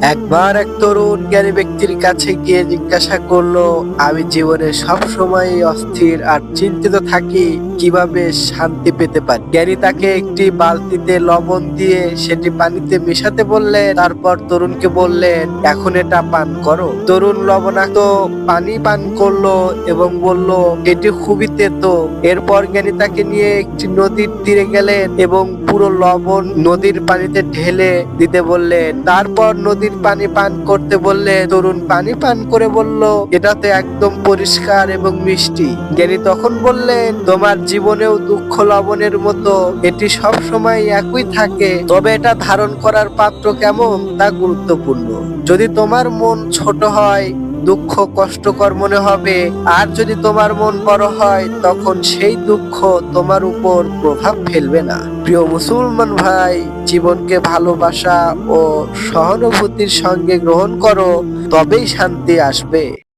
একবার এক তরুণ জ্ঞানী ব্যক্তির কাছে গিয়ে জিজ্ঞাসা করলো, আমি জীবনে সব সময় অস্থির আর চিন্তিত থাকি, কিভাবে শান্তি পেতে পারি? জ্ঞানী তাকে একটি বালতিতে লবণ দিয়ে সেটি পানিতে মেশাতে বললেন। তারপর তরুণকে বললেন, এখন এটা পান করো। তরুণ লবণাক্ত পানি পান করলো এবং বলল, এটি খুবই তেতো। এরপর জ্ঞানী তাকে নিয়ে একটি নদীর তীরে গেলেন এবং পুরো লবণ নদীর পানিতে ঢেলে দিতে বললেন। তারপর নদীর পানি পান করতে বললেন। তরুণ পানি পান করে বলল, এটা তো একদম পরিষ্কার এবং মিষ্টি। জ্ঞানী তখন বললেন, তোমার জীবনেও দুঃখ লবণের মতো, এটি সব সময় একই থাকে, তবে এটা ধারণ করার পাত্র কেমন তা গুরুত্বপূর্ণ। যদি তোমার মন ছোট হয়, দুঃখ কষ্টকর মনে হবে, আর যদি তোমার মন বড় হয়, তখন সেই দুঃখ তোমার উপর প্রভাব ফেলবে না। প্রিয় মুসলমান ভাই, জীবনকে ভালোবাসা ও সহানুভূতির সঙ্গে গ্রহণ করো, তবেই শান্তি আসবে।